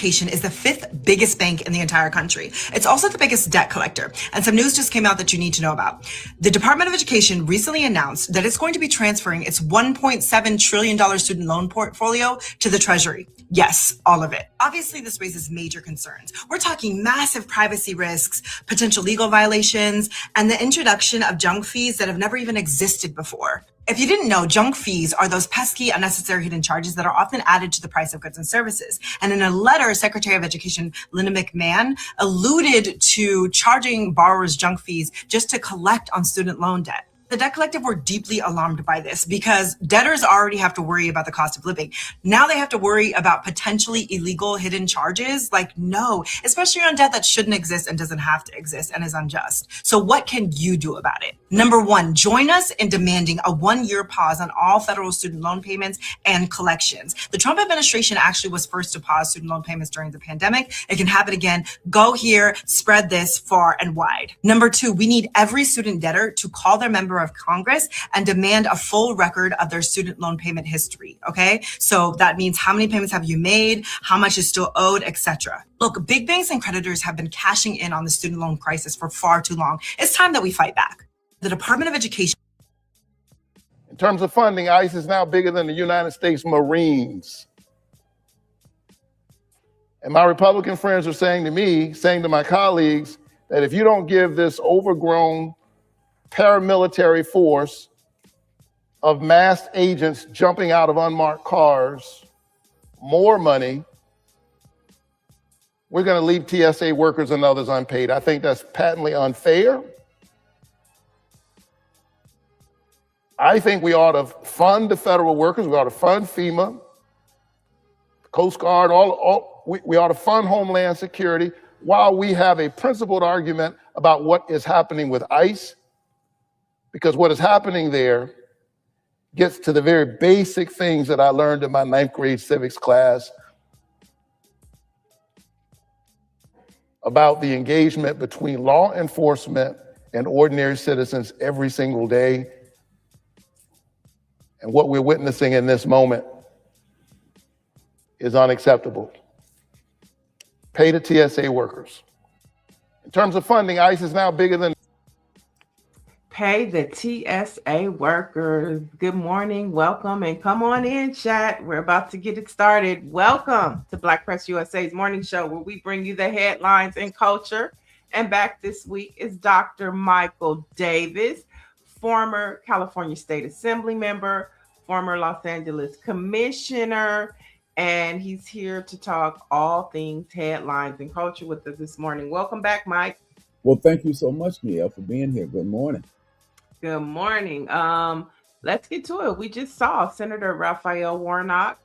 Education is the fifth biggest bank in the entire country. It's also the biggest debt collector. And some news just came out that you need to know about. The Department of Education recently announced that it's going to be transferring its $1.7 trillion student loan portfolio to the Treasury. Yes, all of it. Obviously, this raises major concerns. We're talking massive privacy risks, potential legal violations, and the introduction of junk fees that have never even existed before. If you didn't know, junk fees are those pesky, unnecessary hidden charges that are often added to the price of goods and services. And in a letter, Secretary of Education Linda McMahon alluded to charging borrowers junk fees just to collect on student loan debt. The debt collective were deeply alarmed by this because debtors already have to worry about the cost of living. Now they have to worry about potentially illegal hidden charges. Like, no, especially on debt that shouldn't exist and doesn't have to exist and is unjust. So what can you do about it? Number one, join us in demanding a 1-year pause on all federal student loan payments and collections. The Trump administration actually was first to pause student loan payments during the pandemic. It can happen again. Go here, spread this far and wide. Number two, we need every student debtor to call their member of Congress and demand a full record of their student loan payment history. Okay, so that means how many payments have you made, how much is still owed, etc. Look, big banks and creditors have been cashing in on the student loan crisis for far too long. It's time that we fight back. The Department of Education. In terms of funding, ICE is now bigger than the United States Marines. And my Republican friends are saying to me, saying to my colleagues, that if you don't give this overgrown paramilitary force of masked agents jumping out of unmarked cars more money, we're going to leave TSA workers and others unpaid. I think that's patently unfair. I think we ought to fund the federal workers. We ought to fund FEMA, Coast Guard, we ought to fund Homeland Security while we have a principled argument about what is happening with ICE. Because what is happening there gets to the very basic things that I learned in my 9th grade civics class about the engagement between law enforcement and ordinary citizens every single day. And what we're witnessing in this moment is unacceptable. Pay the TSA workers. In terms of funding, ICE is now bigger than Pay the TSA workers. Good morning, welcome, and come on in, chat. We're about to get it started. Welcome to Black Press USA's morning show, where we bring you the headlines and culture. And back this week is Dr. Michael Davis, former California State Assembly member, former Los Angeles commissioner, and he's here to talk all things headlines and culture with us this morning. Welcome back, Mike. Well, thank you so much, Neil, for being here. Good morning. Good morning. Let's get to it. We just saw Senator Raphael Warnock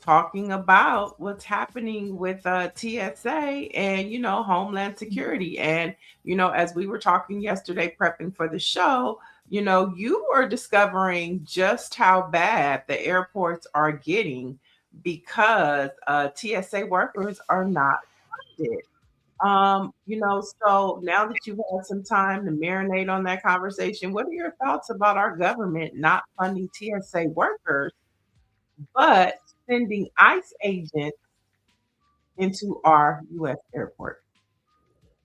talking about what's happening with TSA and, Homeland Security. And, as we were talking yesterday, prepping for the show, you are discovering just how bad the airports are getting because TSA workers are not funded. So now that you've had some time to marinate on that conversation, what are your thoughts about our government not funding TSA workers, but sending ICE agents into our U.S. airport?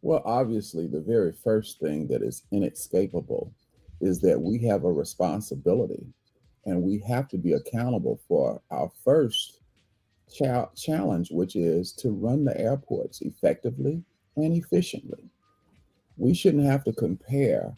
Well, obviously, the very first thing that is inescapable is that we have a responsibility and we have to be accountable for our first challenge, which is to run the airports effectively and efficiently. We shouldn't have to compare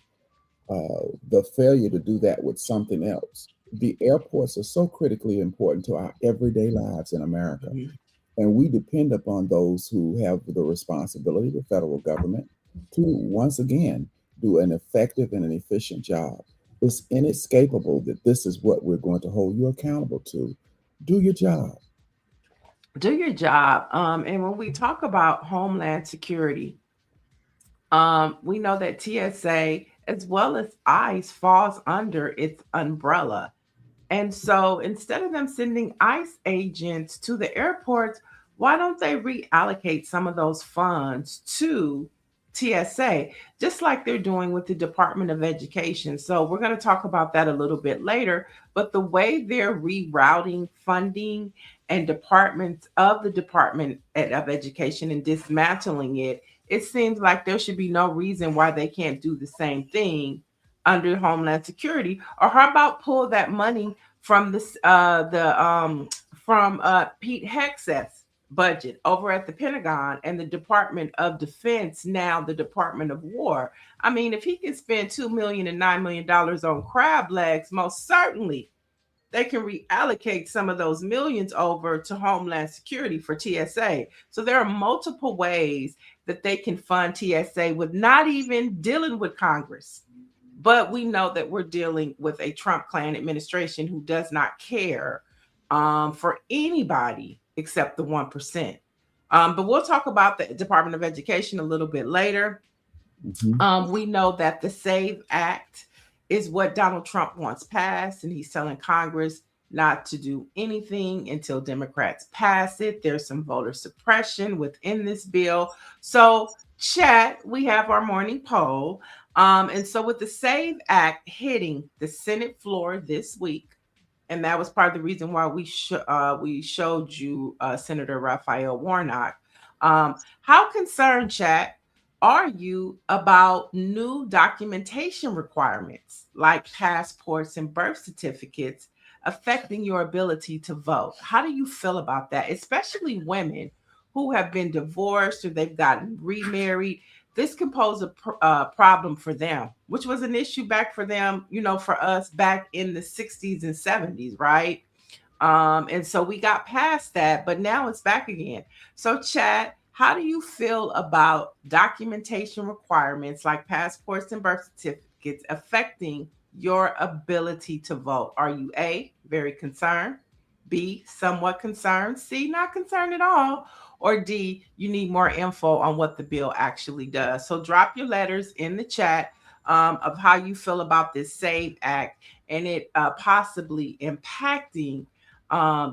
the failure to do that with something else. The airports are so critically important to our everyday lives in America. Mm-hmm. And we depend upon those who have the responsibility, the federal government, to once again do an effective and an efficient job. It's inescapable that this is what we're going to hold you accountable to. Do your job. Do your job. And when we talk about Homeland Security, we know that TSA as well as ICE falls under its umbrella. And so instead of them sending ICE agents to the airports, why don't they reallocate some of those funds to TSA, just like they're doing with the Department of Education. So we're going to talk about that a little bit later. But the way they're rerouting funding and departments of the Department of Education and dismantling it, it seems like there should be no reason why they can't do the same thing under Homeland Security. Or how about pull that money from this from Pete Hegseth's budget over at the Pentagon and the Department of Defense, now the Department of War. I mean, if he can spend $2 million and $9 million on crab legs, most certainly they can reallocate some of those millions over to Homeland Security for TSA. So there are multiple ways that they can fund TSA with not even dealing with Congress. But we know that we're dealing with a Trump clan administration who does not care for anybody except the 1%. But we'll talk about the Department of Education a little bit later. We know that the SAVE Act is what Donald Trump wants passed, and he's telling Congress not to do anything until Democrats pass it. There's some voter suppression within this bill. So, chat, we have our morning poll. And so with the SAVE Act hitting the Senate floor this week, and that was part of the reason why we showed you Senator Raphael Warnock. How concerned, chat, are you about new documentation requirements like passports and birth certificates affecting your ability to vote? How do you feel about that, especially women who have been divorced or they've gotten remarried? This can pose a problem for them, which was an issue back for them, for us back in the 60s and 70s, right? And so we got past that, but now it's back again. So, chat, how do you feel about documentation requirements like passports and birth certificates affecting your ability to vote? Are you A, very concerned, B, somewhat concerned, C, not concerned at all, or D, you need more info on what the bill actually does? So drop your letters in the chat of how you feel about this SAVE Act and it possibly impacting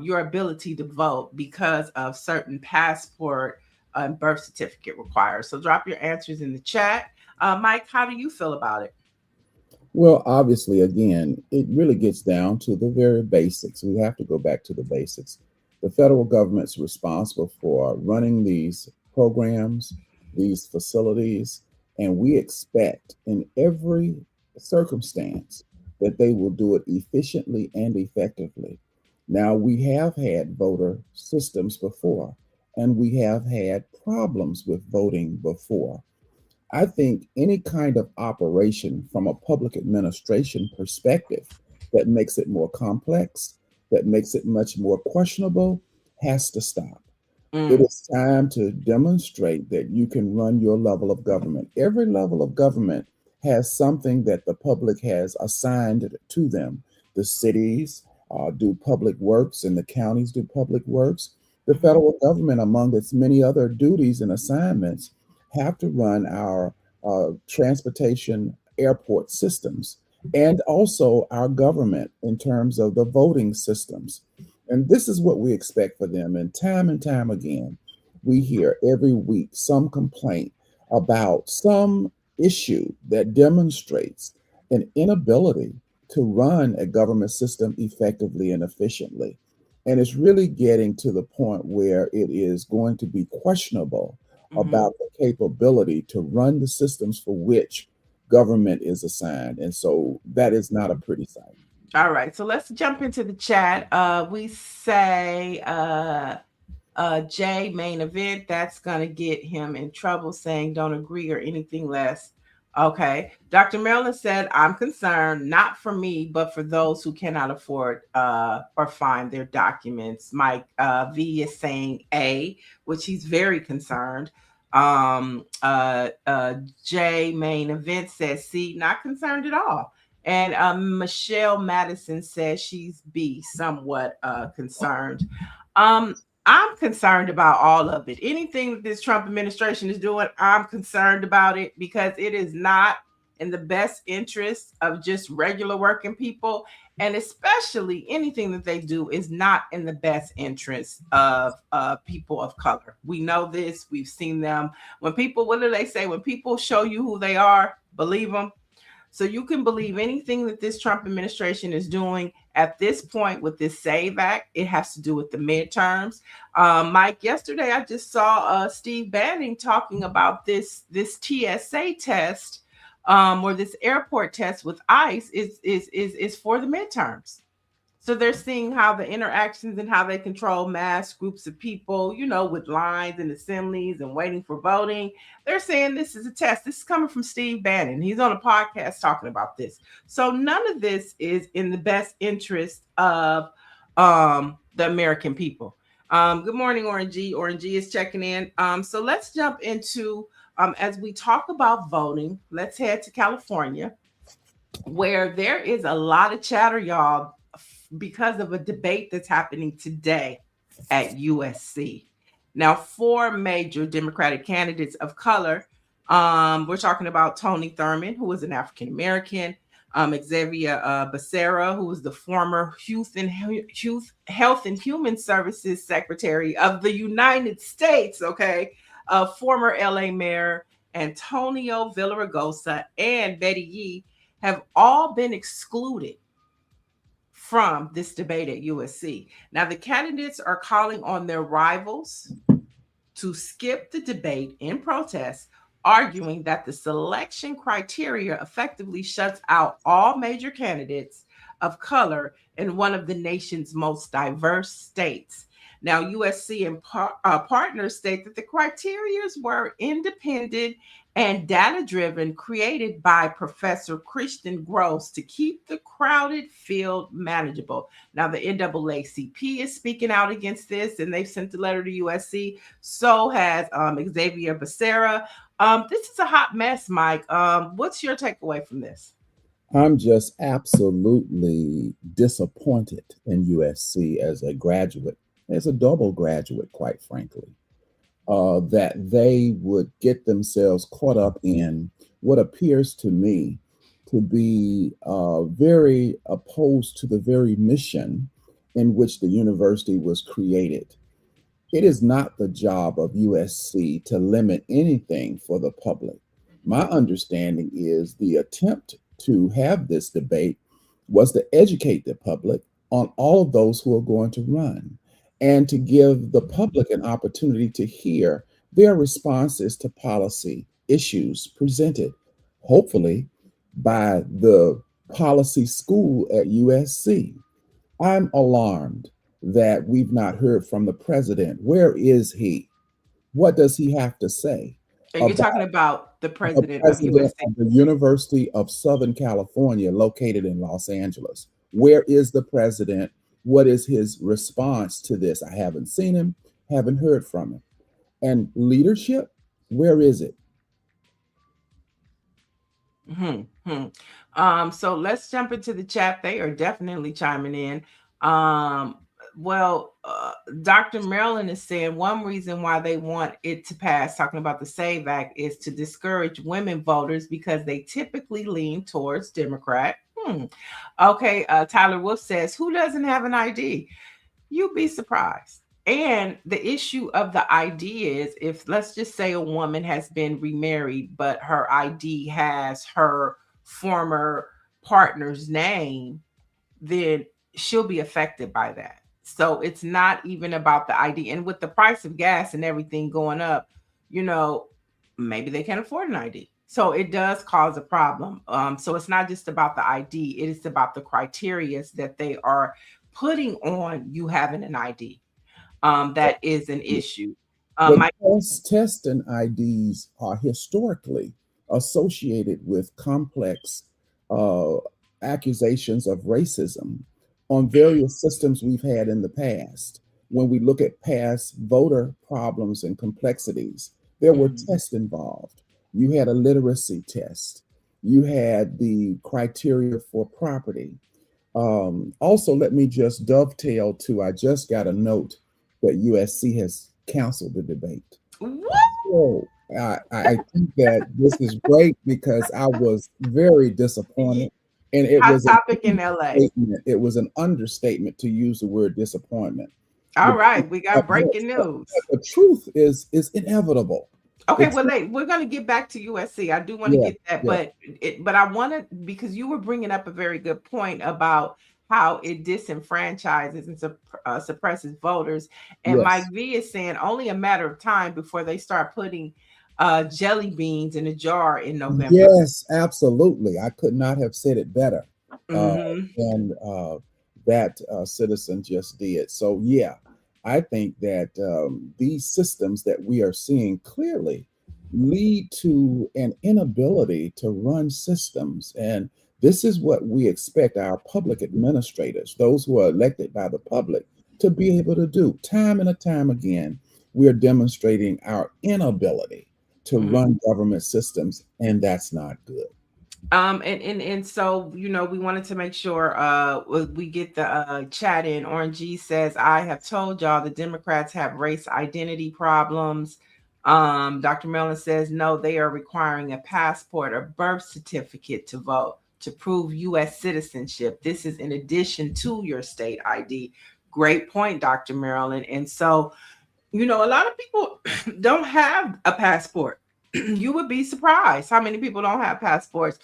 your ability to vote because of certain passport and birth certificate requires. So drop your answers in the chat. Mike, how do you feel about it? Well, obviously, again, it really gets down to the very basics. We have to go back to the basics. The federal government's responsible for running these programs, these facilities, and we expect in every circumstance that they will do it efficiently and effectively. Now, we have had voter systems before, and we have had problems with voting before. I think any kind of operation from a public administration perspective that makes it more complex, that makes it much more questionable, has to stop. It is time to demonstrate that you can run your level of government. Every level of government has something that the public has assigned to them. The cities do public works and the counties do public works. The federal government, among its many other duties and assignments, have to run our transportation airport systems and also our government in terms of the voting systems. And this is what we expect for them. And time again, we hear every week some complaint about some issue that demonstrates an inability to run a government system effectively and efficiently. And it's really getting to the point where it is going to be questionable about the capability to run the systems for which government is assigned. And so that is not a pretty sight. All right, so let's jump into the chat. We say Jay main event, that's going to get him in trouble saying don't agree or anything less. Okay. Dr. Marilyn said, I'm concerned, not for me, but for those who cannot afford or find their documents. Mike V is saying A, which he's very concerned. Jay main event says C, not concerned at all. And Michelle Madison says she's B, somewhat concerned. I'm concerned about all of it. Anything that this Trump administration is doing, I'm concerned about it because it is not in the best interest of just regular working people. And especially anything that they do is not in the best interest of people of color. We know this. We've seen them. When people, what do they say? When people show you who they are, believe them. So you can believe anything that this Trump administration is doing at this point with this SAVE Act. It has to do with the midterms. Mike, yesterday I just saw Steve Bannon talking about this TSA test or this airport test with ICE is for the midterms. So they're seeing how the interactions and how they control mass groups of people, you know, with lines and assemblies and waiting for voting. They're saying this is a test. This is coming from Steve Bannon. He's on a podcast talking about this. So none of this is in the best interest of the American people. Good morning, Orangey. Orangey is checking in. So let's jump into, as we talk about voting, let's head to California, where there is a lot of chatter, y'all, because of a debate that's happening today at USC. Now, 4 major Democratic candidates of color. We're talking about Tony Thurmond, who is an African American, Xavier Becerra, who is the former Health and Human Services Secretary of the United States, okay, former LA Mayor Antonio Villaraigosa, and Betty Yee have all been excluded from this debate at USC. Now, the candidates are calling on their rivals to skip the debate in protest, arguing that the selection criteria effectively shuts out all major candidates of color in one of the nation's most diverse states. Now, USC and partners state that the criteria were independent and data-driven, created by Professor Christian Gross to keep the crowded field manageable. Now, the NAACP is speaking out against this, and they've sent a letter to USC. So has Xavier Becerra. This is a hot mess, Mike. What's your takeaway from this? I'm just absolutely disappointed in USC as a graduate, as a double graduate, quite frankly. That they would get themselves caught up in what appears to me to be very opposed to the very mission in which the university was created. It is not the job of USC to limit anything for the public. My understanding is the attempt to have this debate was to educate the public on all of those who are going to run, and to give the public an opportunity to hear their responses to policy issues presented, hopefully by the policy school at USC. I'm alarmed that we've not heard from the president. Where is he? What does he have to say? You're talking about the president of USC. Of the University of Southern California, located in Los Angeles. Where is the president? What is his response to this? I haven't seen him, haven't heard from him. And leadership, where is it? So let's jump into the chat. They are definitely chiming in. Dr. Marilyn is saying one reason why they want it to pass, talking about the SAVE Act, is to discourage women voters because they typically lean towards Democrat. Okay, Tyler Wolf says, who doesn't have an ID? You'd be surprised. And the issue of the ID is, if let's just say a woman has been remarried, but her ID has her former partner's name, then she'll be affected by that. So it's not even about the ID. And with the price of gas and everything going up, you know, maybe they can't afford an ID. So it does cause a problem. So it's not just about the ID. It is about the criteria that they are putting on you having an ID. That is an issue. Tests and IDs are historically associated with complex accusations of racism on various systems we've had in the past. When we look at past voter problems and complexities, there were tests involved. You had a literacy test. You had the criteria for property. Also, let me just dovetail to, I just got a note that USC has canceled the debate. What? So I think that this is great because I was very disappointed, and it Hot was an topic in LA. understatement. It was an understatement to use the word disappointment. All The, right, we got breaking but news. the truth is inevitable. The Okay, well, truth, we're going to get back to USC. I do want to yeah, get that, yeah, but I want to, because you were bringing up a very good point about how it disenfranchises and suppresses voters. And Mike yes, V is saying only a matter of time before they start putting jelly beans in a jar in November. yes, absolutely. I could not have said it better uh, Hmm. than that citizen just did. So, yeah, I think that these systems that we are seeing clearly lead to an inability to run systems. And this is what we expect our public administrators, those who are elected by the public, to be able to do. Time and time again, we are demonstrating our inability to run government systems, and that's not good. And so, we wanted to make sure we get the chat in. Orange G says, I have told y'all the Democrats have race identity problems. Dr. Mellon says, no, they are requiring a passport or birth certificate to vote to prove US citizenship. This is in addition to your state ID. Great point, Dr. Marilyn. And so, a lot of people don't have a passport. You would be surprised how many people don't have passports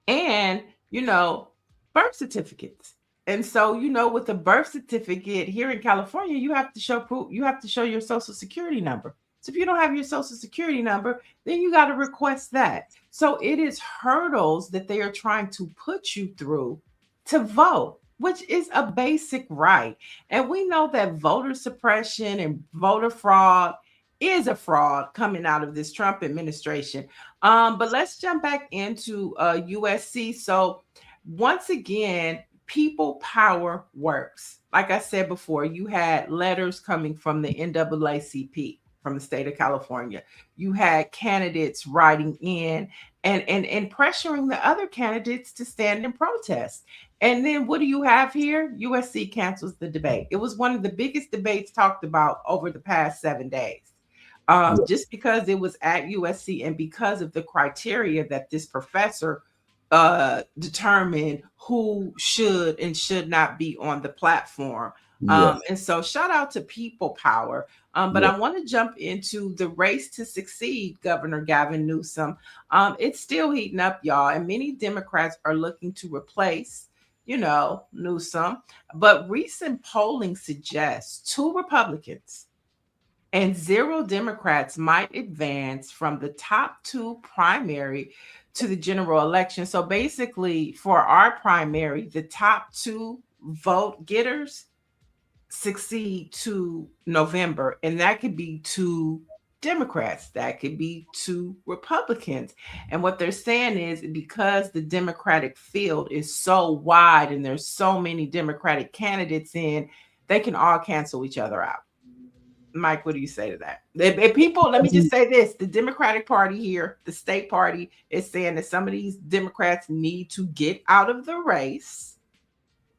and, birth certificates. And so, with a birth certificate here in California, you have to show proof, you have to show your social security number. So if you don't have your social security number, then you got to request that. So it is hurdles that they are trying to put you through to vote, which is a basic right. And we know that voter suppression and voter fraud is a fraud coming out of this Trump administration. But let's jump back into USC. So once again, people power works. Like I said before, you had letters coming from the NAACP from the state of California. You had candidates writing in and pressuring the other candidates to stand and protest. And then what do you have here? USC cancels the debate. It was one of the biggest debates talked about over the past 7 days. Yeah. Just because it was at USC and because of the criteria that this professor determined who should and should not be on the platform. Yes, And so shout out to people power. But yes. I want to jump into the race to succeed, Governor Gavin Newsom. It's still heating up, y'all, and many Democrats are looking to replace, Newsom. But recent polling suggests 2 Republicans and 0 Democrats might advance from the top 2 primary to the general election. So basically, for our primary, the top 2 vote getters succeed to November, and that could be 2 Democrats, that could be 2 Republicans. And what they're saying is because the Democratic field is so wide and there's so many Democratic candidates in, they can all cancel each other out. Mike, what do you say to that? If people, let me just say this: the Democratic Party here, the state party, is saying that some of these Democrats need to get out of the race.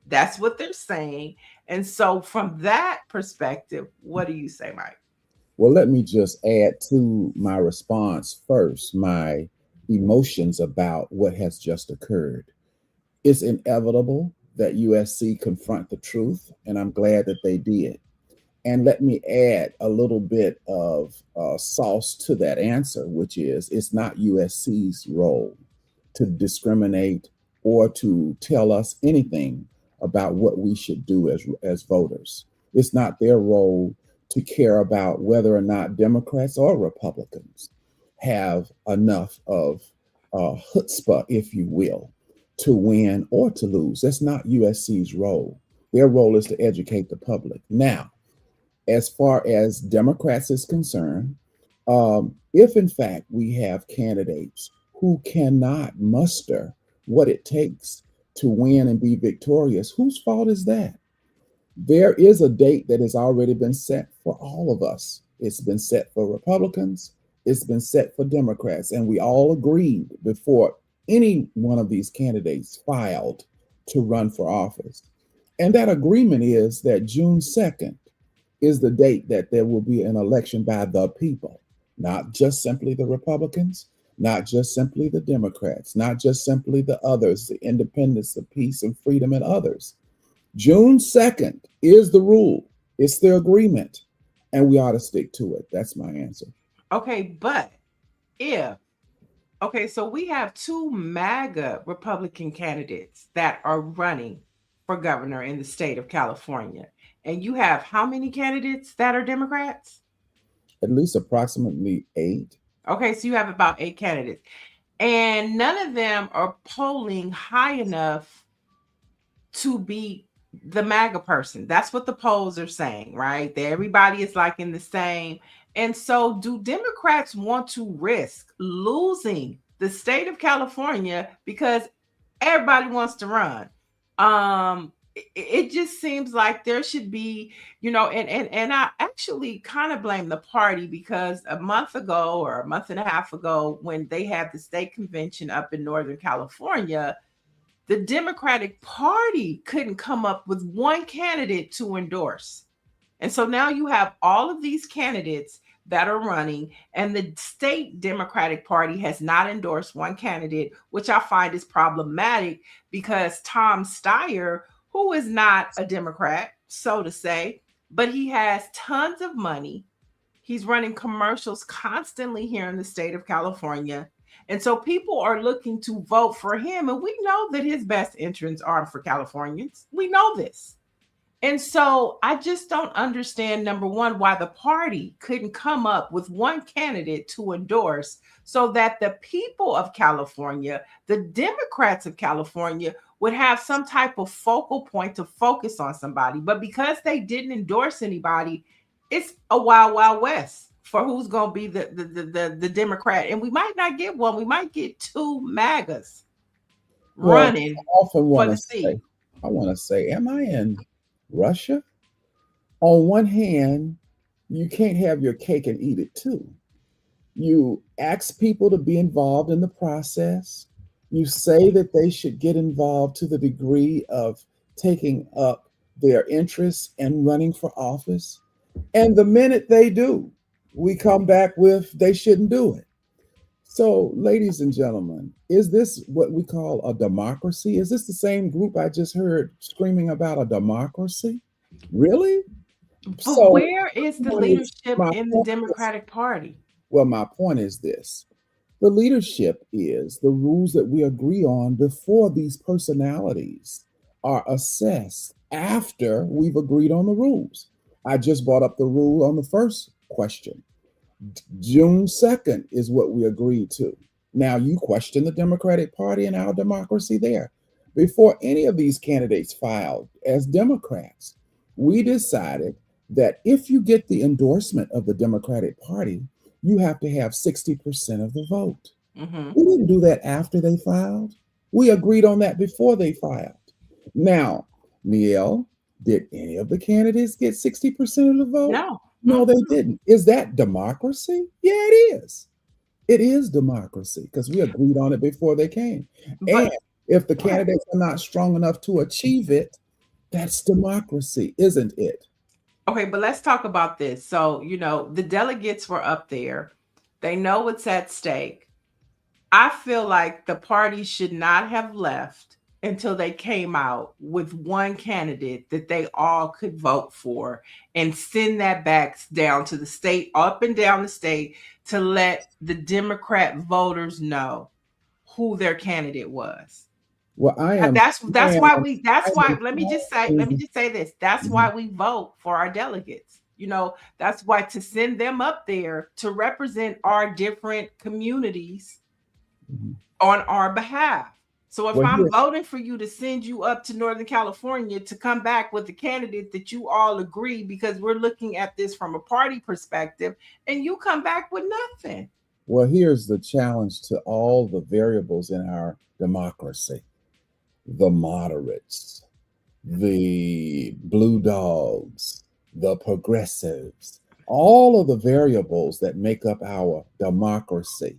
That's what they're saying. And so, from that perspective, what do you say, Mike? Well, let me just add to my response first, my emotions about what has just occurred. It's inevitable that USC confront the truth, and I'm glad that they did. And let me add a little bit of sauce to that answer, which is it's not USC's role to discriminate or to tell us anything about what we should do as voters. It's not their role to care about whether or not Democrats or Republicans have enough of chutzpah, if you will, to win or to lose. That's not USC's role. Their role is to educate the public. Now, as far as Democrats is concerned, if in fact we have candidates who cannot muster what it takes to win and be victorious, whose fault is that? There is a date that has already been set for all of us. It's been set for Republicans, it's been set for Democrats, and we all agreed before any one of these candidates filed to run for office. And that agreement is that June 2nd is the date that there will be an election by the people. not just simply the Republicans, not just simply the Democrats, not just simply the others, the independents, the peace and freedom, and others. June 2nd is the rule. It's the agreement, and we ought to stick to it. That's my answer. Okay, but if okay, so we have two MAGA Republican candidates that are running for governor in the state of California. And you have how many candidates that are Democrats? At least approximately 8. Okay, so you have about 8 candidates. And none of them are polling high enough to beat the MAGA person. That's what the polls are saying, right? That everybody is like in the same. And so, do Democrats want to risk losing the state of California because everybody wants to run? It just seems like there should be, and I actually kind of blame the party because a month ago or a month and a half ago, when they had the state convention up in Northern California, the Democratic Party couldn't come up with one candidate to endorse. And so now you have all of these candidates that are running, and the state Democratic Party has not endorsed one candidate, which I find is problematic because Tom Steyer, who is not a Democrat, so to say, but he has tons of money. He's running commercials constantly here in the state of California. And so people are looking to vote for him. And we know that his best interests are for Californians. We know this. And so I just don't understand, number one, why the party couldn't come up with one candidate to endorse so that the people of California, the Democrats of California, would have some type of focal point to focus on somebody. But because they didn't endorse anybody, it's a wild, wild west for who's going to be the Democrat. And we might not get one. We might get 2 MAGAs running for the seat. I want to say, am I in Russia? On one hand, you can't have your cake and eat it too. You ask people to be involved in the process. You say that they should get involved to the degree of taking up their interests and running for office. And the minute they do, we come back with they shouldn't do it. So, ladies and gentlemen, is this what we call a democracy? Is this the same group I just heard screaming about a democracy? Really? But so, where is the leadership in the Democratic Party? Well, my point is this. The leadership is the rules that we agree on before these personalities are assessed after we've agreed on the rules. I just brought up the rule on the first question. June 2nd is what we agreed to. Now you question the Democratic Party and our democracy there. Before any of these candidates filed as Democrats, we decided that if you get the endorsement of the Democratic Party, you have to have 60% of the vote. Mm-hmm. We didn't do that after they filed. We agreed on that before they filed. Now, Niel, did any of the candidates get 60% of the vote? No, they didn't. Is that democracy? Yeah, it is. It is democracy because we agreed on it before they came. And if the candidates are not strong enough to achieve it, that's democracy, isn't it? Okay, but let's talk about this. So, the delegates were up there. They know what's at stake. I feel like the party should not have left until they came out with one candidate that they all could vote for and send that back down to the state, up and down the state, to let the Democrat voters know who their candidate was. Well, let me just say this. That's why we vote for our delegates. That's why, to send them up there to represent our different communities on our behalf. So if I'm voting for you to send you up to Northern California to come back with the candidate that you all agree, because we're looking at this from a party perspective, and you come back with nothing. Well, here's the challenge to all the variables in our democracy. The moderates, the blue dogs, the progressives, all of the variables that make up our democracy.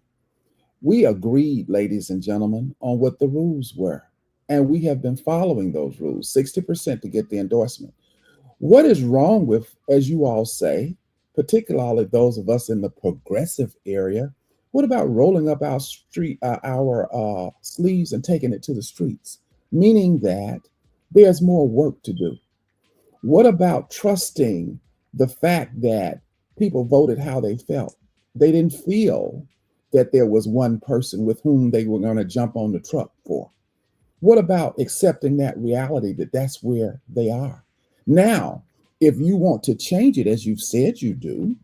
We agreed, ladies and gentlemen, on what the rules were, and we have been following those rules, 60% to get the endorsement. What is wrong with, as you all say, particularly those of us in the progressive area. What about rolling up our sleeves and taking it to the streets? Meaning that there's more work to do. What about trusting the fact that people voted how they felt? They didn't feel that there was one person with whom they were going to jump on the truck for. What about accepting that reality that that's where they are? Now, if you want to change it as you've said you do,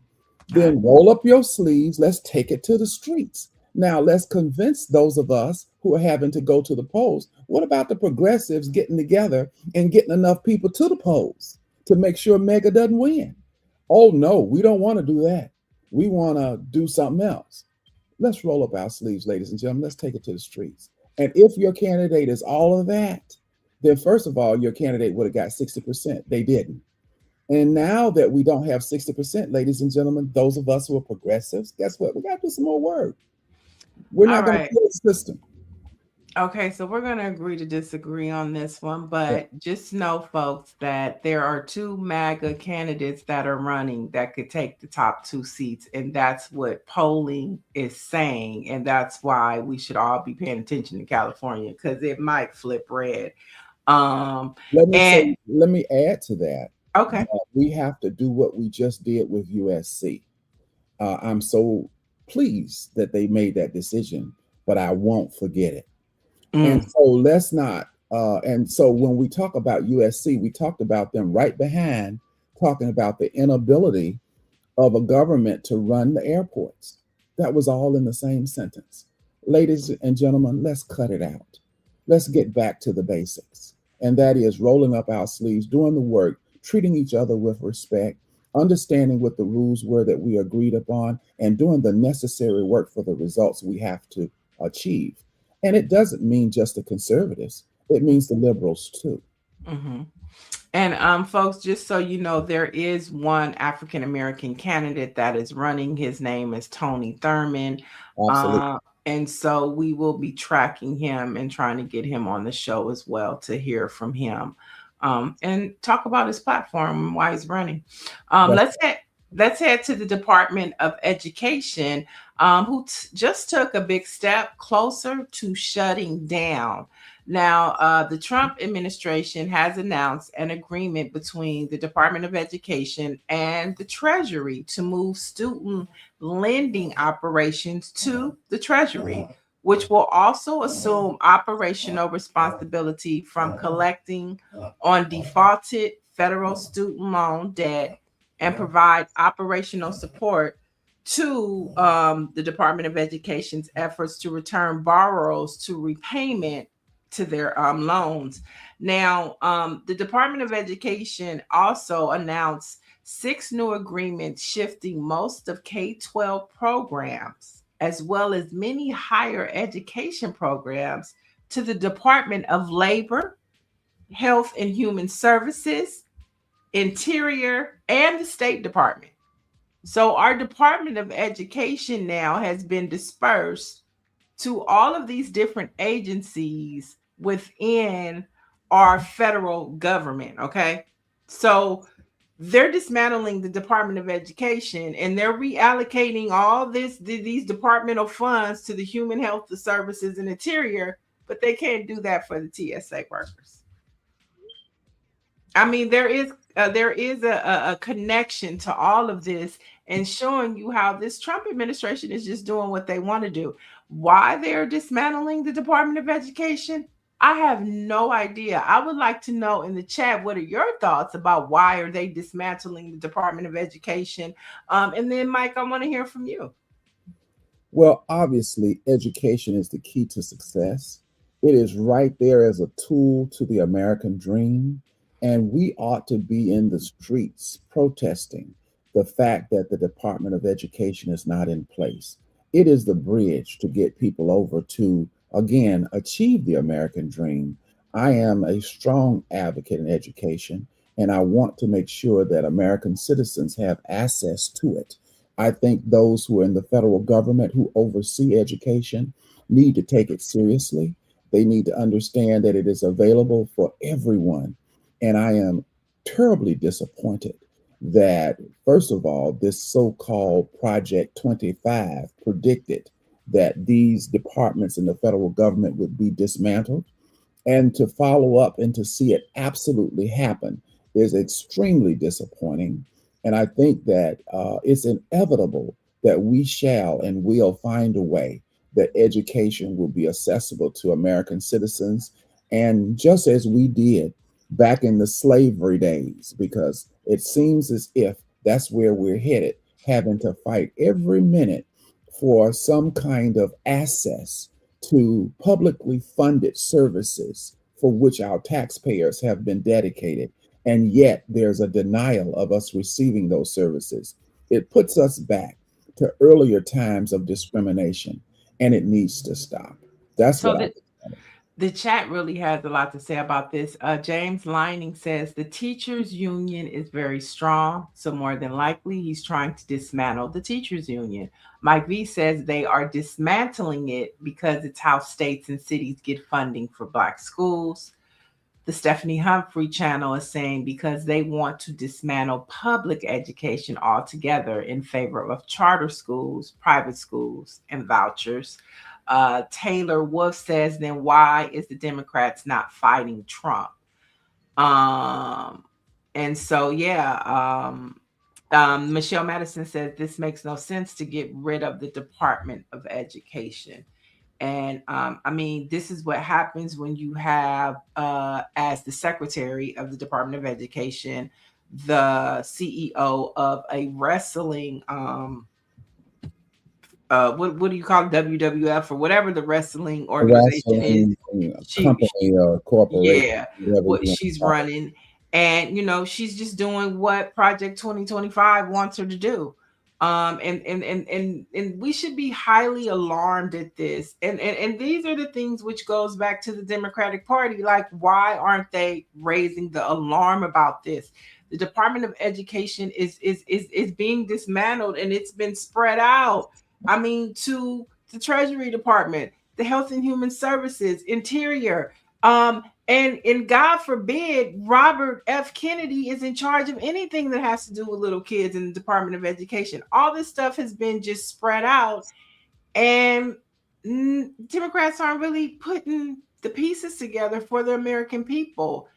then roll up your sleeves. Let's take it to the streets. Now, let's convince those of us who are having to go to the polls. What about the progressives getting together and getting enough people to the polls to make sure Mega doesn't win? Oh, no, we don't want to do that. We want to do something else. Let's roll up our sleeves, ladies and gentlemen. Let's take it to the streets. And if your candidate is all of that, then first of all, your candidate would have got 60%. They didn't. And now that we don't have 60%, ladies and gentlemen, those of us who are progressives, guess what? We got to do some more work. We're not going to kill the system. Okay, so we're going to agree to disagree on this one, but just know, folks, that there are two MAGA candidates that are running that could take the top 2 seats, and that's what polling is saying, and that's why we should all be paying attention to California, because it might flip red. Let me add to that. Okay. We have to do what we just did with USC. I'm so pleased that they made that decision, but I won't forget it. And so let's not. And so when we talk about USC, we talked about them right behind talking about the inability of a government to run the airports. That was all in the same sentence. Ladies and gentlemen, let's cut it out. Let's get back to the basics. And that is rolling up our sleeves, doing the work, treating each other with respect, understanding what the rules were that we agreed upon, and doing the necessary work for the results we have to achieve. And it doesn't mean just the conservatives. It means the liberals too. And folks, just so you know, there is one African-American candidate that is running. His name is Tony Thurman. Absolutely. And so we will be tracking him and trying to get him on the show as well to hear from him and talk about his platform and why he's running. Let's head to the Department of Education, who just took a big step closer to shutting down. Now, the Trump administration has announced an agreement between the Department of Education and the Treasury to move student lending operations to the Treasury, which will also assume operational responsibility from collecting on defaulted federal student loan debt and provide operational support to the Department of Education's efforts to return borrowers to repayment to their loans. Now, the Department of Education also announced 6 new agreements shifting most of K-12 programs, as well as many higher education programs, to the Department of Labor, Health and Human Services, Interior, and the State Department. So our Department of Education now has been dispersed to all of these different agencies within our federal government. Okay. So they're dismantling the Department of Education and they're reallocating all these departmental funds to the Human Health Services and Interior, but they can't do that for the TSA workers. I mean, there is a connection to all of this and showing you how this Trump administration is just doing what they want to do. Why they're dismantling the Department of Education, I have no idea. I would like to know in the chat, what are your thoughts about why are they dismantling the Department of Education? And then, Mike, I want to hear from you. Well, obviously, education is the key to success. It is right there as a tool to the American dream. And we ought to be in the streets protesting the fact that the Department of Education is not in place. It is the bridge to get people over to, again, achieve the American dream. I am a strong advocate in education, and I want to make sure that American citizens have access to it. I think those who are in the federal government who oversee education need to take it seriously. They need to understand that it is available for everyone. And I am terribly disappointed that, first of all, this so-called Project 25 predicted that these departments in the federal government would be dismantled, and to follow up and to see it absolutely happen is extremely disappointing. And I think that it's inevitable that we shall and will find a way that education will be accessible to American citizens. And just as we did back in the slavery days, because it seems as if that's where we're headed, having to fight every minute for some kind of access to publicly funded services for which our taxpayers have been dedicated. And yet there's a denial of us receiving those services. It puts us back to earlier times of discrimination, and it needs to stop. That's So what the chat really has a lot to say about this. James Lining says the teachers union is very strong, so more than likely he's trying to dismantle the teachers union. Mike V says they are dismantling it because it's how states and cities get funding for Black schools. The Stephanie Humphrey channel is saying because they want to dismantle public education altogether in favor of charter schools, private schools, and vouchers. Taylor Wolf says, then why is the Democrats not fighting Trump? And so, Michelle Madison says this makes no sense to get rid of the Department of Education. And I mean, this is what happens when you have, as the secretary of the Department of Education, the CEO of a wrestling, what do you call it, WWF or whatever the wrestling organization is? company or corporation. Yeah, what she's running. And, she's just doing what Project 2025 wants her to do. And we should be highly alarmed at this. And these are the things which goes back to the Democratic Party. Like, why aren't they raising the alarm about this? The Department of Education is being dismantled, and it's been spread out. I mean, to the Treasury Department, the Health and Human Services, Interior, and God forbid Robert F. Kennedy is in charge of anything that has to do with little kids in the Department of Education. All this stuff has been just spread out, and Democrats aren't really putting the pieces together for the American people.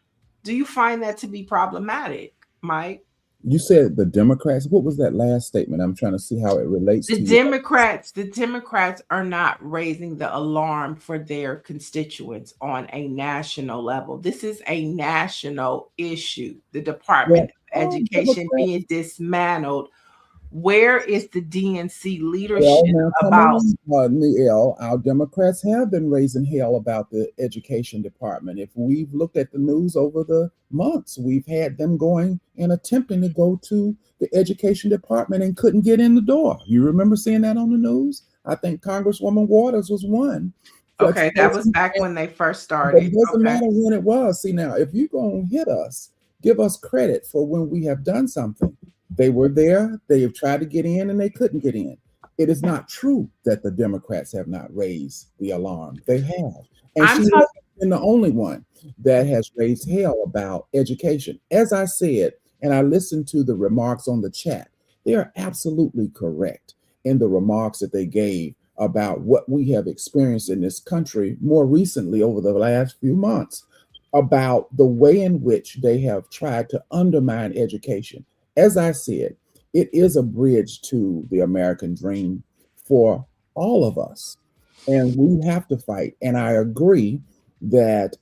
Do you find that to be problematic, Mike? You said the Democrats. What was that last statement? I'm trying to see how it relates to The Democrats are not raising the alarm for their constituents on a national level. This is a national issue. The Department of Education being dismantled. Where is the DNC leadership about? Neil, our Democrats have been raising hell about the education department. If we've looked at the news over the months, we've had them going and attempting to go to the education department and couldn't get in the door. You remember seeing that on the news? I think Congresswoman Waters was one. Okay, that was back when they first started. It doesn't matter when it was. See, now, if you're going to hit us, give us credit for when we have done something. They were there, they have tried to get in, and they couldn't get in. It is not true that the Democrats have not raised the alarm. They have. And she's been the only one that has raised hell about education. As I said, and I listened to the remarks on the chat, they are absolutely correct in the remarks that they gave about what we have experienced in this country more recently over the last few months, about the way in which they have tried to undermine education. As I said, it is a bridge to the American dream for all of us, and we have to fight. And I agree that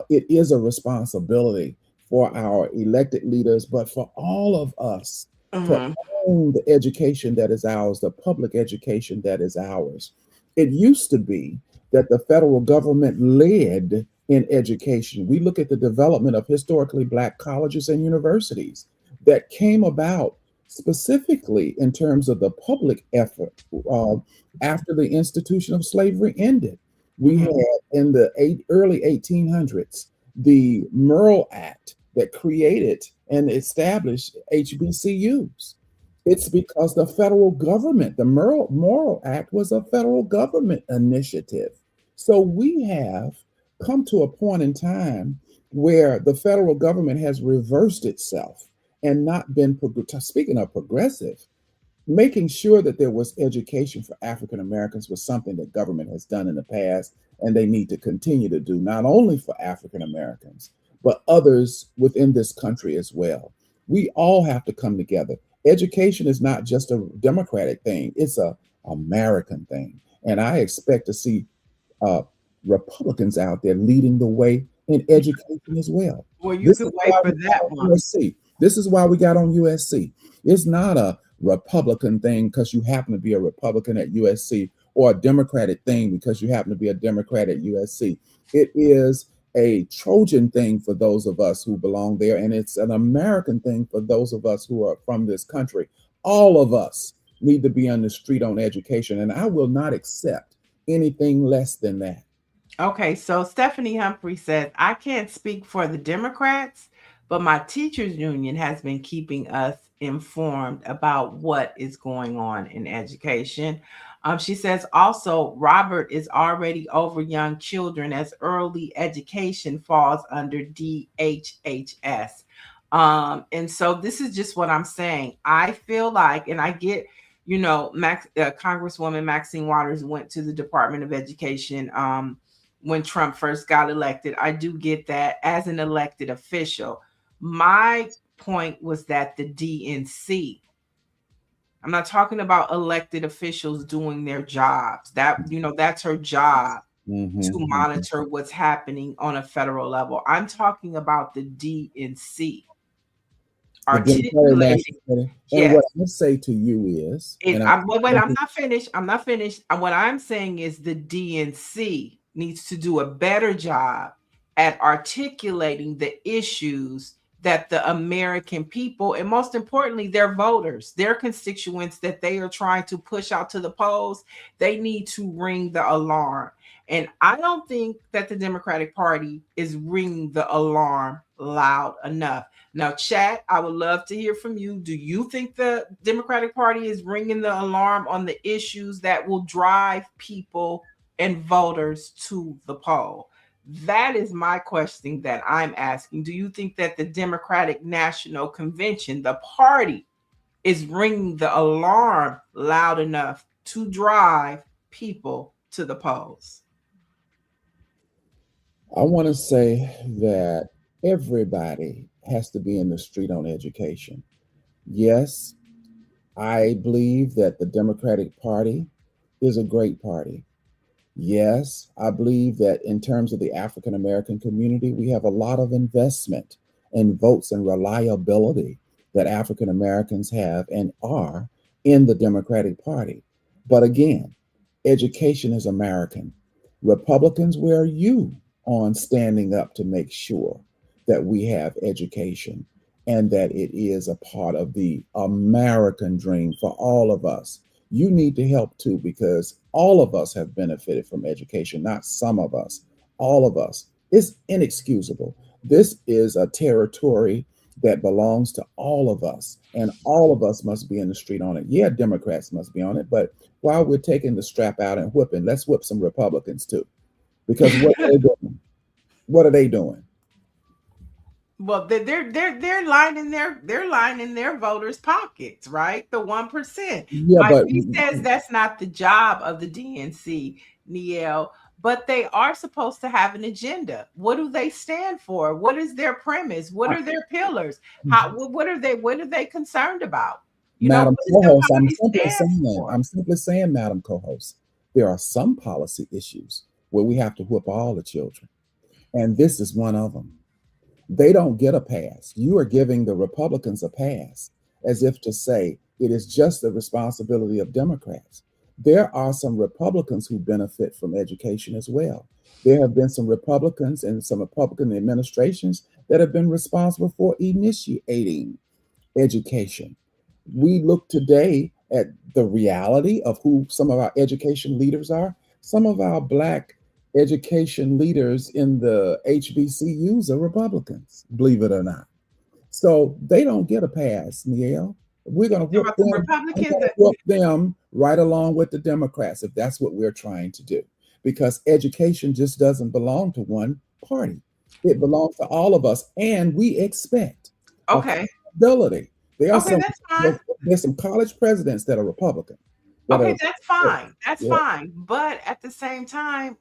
it is a responsibility for our elected leaders, but for all of us to own the education that is ours, the public education that is ours. It used to be that the federal government led in education. We look at the development of historically Black colleges and universities that came about specifically in terms of the public effort after the institution of slavery ended. We had in the early 1800s the Murrell Act that created and established HBCUs. It's because the federal government, the Murrell Act was a federal government initiative. So we have come to a point in time where the federal government has reversed itself and not been, speaking of progressive, making sure that there was education for African Americans was something that government has done in the past, and they need to continue to do, not only for African Americans, but others within this country as well. We all have to come together. Education is not just a Democratic thing, it's a American thing. And I expect to see Republicans out there leading the way in education as well. Well, you This could is wait why for we got that on one. USC. This is why we got on USC. It's not a Republican thing because you happen to be a Republican at USC, or a Democratic thing because you happen to be a Democrat at USC. It is a Trojan thing for those of us who belong there, and it's an American thing for those of us who are from this country. All of us need to be on the street on education, and I will not accept anything less than that. Okay, so Stephanie Humphrey says, I can't speak for the Democrats, but my teachers union has been keeping us informed about what is going on in education. She says also, Robert is already over young children as early education falls under DHHS. And so this is just what I'm saying. I feel like, and I get, Congresswoman Maxine Waters went to the Department of Education when Trump first got elected. I do get that as an elected official. My point was that the DNC, I'm not talking about elected officials doing their jobs. That's her job to monitor what's happening on a federal level. I'm talking about the DNC. Articulating. And Yes. what I say to you is, I'm not finished. What I'm saying is the DNC needs to do a better job at articulating the issues that the American people, and most importantly, their voters, their constituents that they are trying to push out to the polls, they need to ring the alarm. And I don't think that the Democratic Party is ringing the alarm loud enough. Now, chat, I would love to hear from you. Do you think the Democratic Party is ringing the alarm on the issues that will drive people and voters to the poll? That is my question that I'm asking. Do you think that the Democratic National Convention, the party, is ringing the alarm loud enough to drive people to the polls? I want to say that everybody has to be in the street on education. Yes, I believe that the Democratic Party is a great party. Yes, I believe that in terms of the African American community, we have a lot of investment in votes and reliability that African Americans have and are in the Democratic Party. But again, education is American. Republicans, where are you on standing up to make sure that we have education and that it is a part of the American dream for all of us? You need to help too, because all of us have benefited from education, not some of us, all of us. It's inexcusable. This is a territory that belongs to all of us, and all of us must be in the street on it. Yeah, Democrats must be on it, but while we're taking the strap out and whipping, let's whip some Republicans too. Because what are they doing? What are they doing? Well, they're lining their voters' pockets, right? The 1%. Yeah, but he says that's not the job of the DNC, Niel, but they are supposed to have an agenda. What do they stand for? What is their premise? What are their pillars? What are they concerned about? Madam Co-host, I'm simply saying, Madam Co-host, there are some policy issues where we have to whip all the children, and this is one of them. They don't get a pass. You are giving the Republicans a pass, as if to say it is just the responsibility of Democrats. There are some Republicans who benefit from education as well. There have been some Republicans and some Republican administrations that have been responsible for initiating education. We look today at the reality of who some of our education leaders are. Some of our Black education leaders in the HBCUs are Republicans, believe it or not. So they don't get a pass, Niel. We're going to whip them right along with the Democrats if that's what we're trying to do. Because education just doesn't belong to one party. It belongs to all of us, and we expect okay responsibility. There are Okay, some that's fine. there's some college presidents that are Republican. Okay, that's fine. That's Yeah. fine. But at the same time,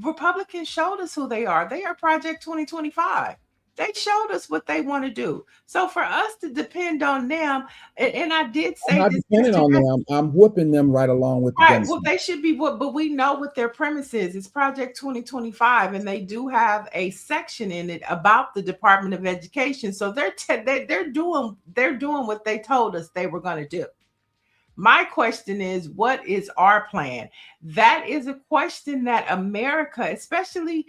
Republicans showed us who they are. They are Project 2025. They showed us what they want to do. So for us to depend on them, and I did I'm say not this depending on yesterday. them. I'm whooping them right along with the Right. Well, Democrats. they should be what, but we know what their premise is. It's Project 2025, and they do have a section in it about the Department of Education. So they're doing what they told us they were going to do. My question is, what is our plan? That is a question that America, especially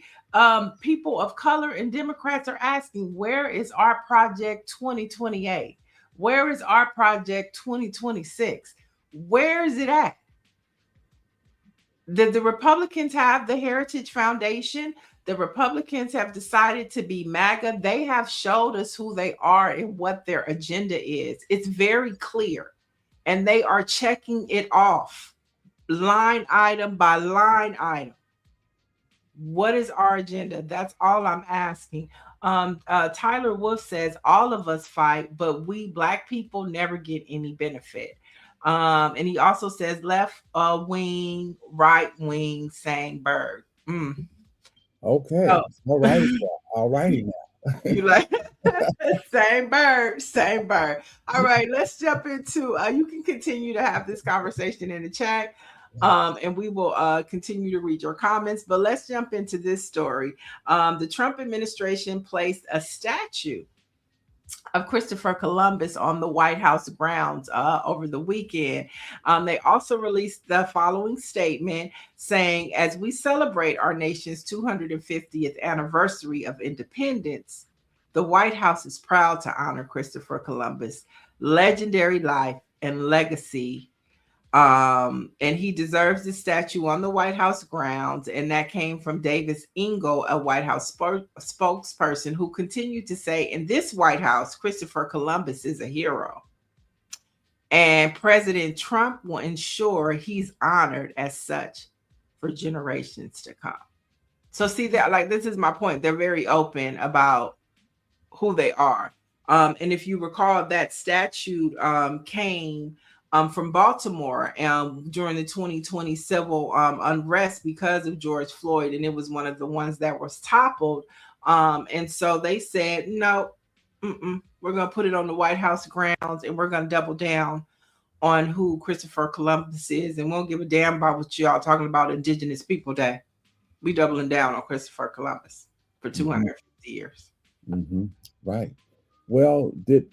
people of color and Democrats, are asking. Where is our Project 2028? Where is our Project 2026? Where is it at? The Republicans have the Heritage Foundation. The Republicans have decided to be MAGA. They have showed us who they are and what their agenda is. It's very clear. And they are checking it off line item by line item. What is our agenda? That's all I'm asking. Tyler Wolf says all of us fight, but we Black people never get any benefit. And he also says left wing, right wing, same bird. Okay. Oh. All righty now. You like same bird, same bird. All right, let's jump into you can continue to have this conversation in the chat. And we will continue to read your comments, but let's jump into this story. The Trump administration placed a statue of Christopher Columbus on the White House grounds over the weekend. They also released the following statement saying, as we celebrate our nation's 250th anniversary of independence, the White House is proud to honor Christopher Columbus' legendary life and legacy. And he deserves the statue on the White House grounds. And that came from Davis Engel, a White House spokesperson, who continued to say, in this White House, Christopher Columbus is a hero. And President Trump will ensure he's honored as such for generations to come. So see that, like, this is my point. They're very open about who they are. And if you recall, that statute came from Baltimore during the 2020 civil unrest because of George Floyd. And it was one of the ones that was toppled. And so they said, no, we're going to put it on the White House grounds and we're going to double down on who Christopher Columbus is. And we won't give a damn about what y'all talking about Indigenous People Day. We doubling down on Christopher Columbus for 250 years. Mm-hmm. Right. Well, did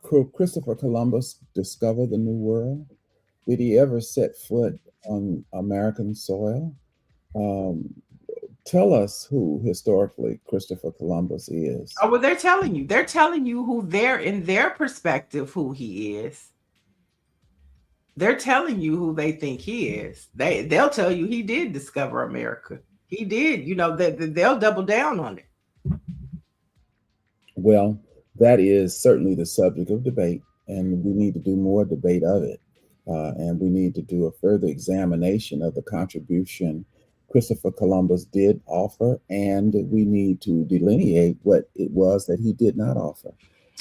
Christopher Columbus discover the New World? Did he ever set foot on American soil? Tell us who historically Christopher Columbus is. Oh, well, they're telling you. They're telling you who in their perspective, who he is. They're telling you who they think he is. They'll tell you he did discover America. He did. You know, they'll double down on it. Well, that is certainly the subject of debate, and we need to do more debate of it. And we need to do a further examination of the contribution Christopher Columbus did offer, and we need to delineate what it was that he did not offer.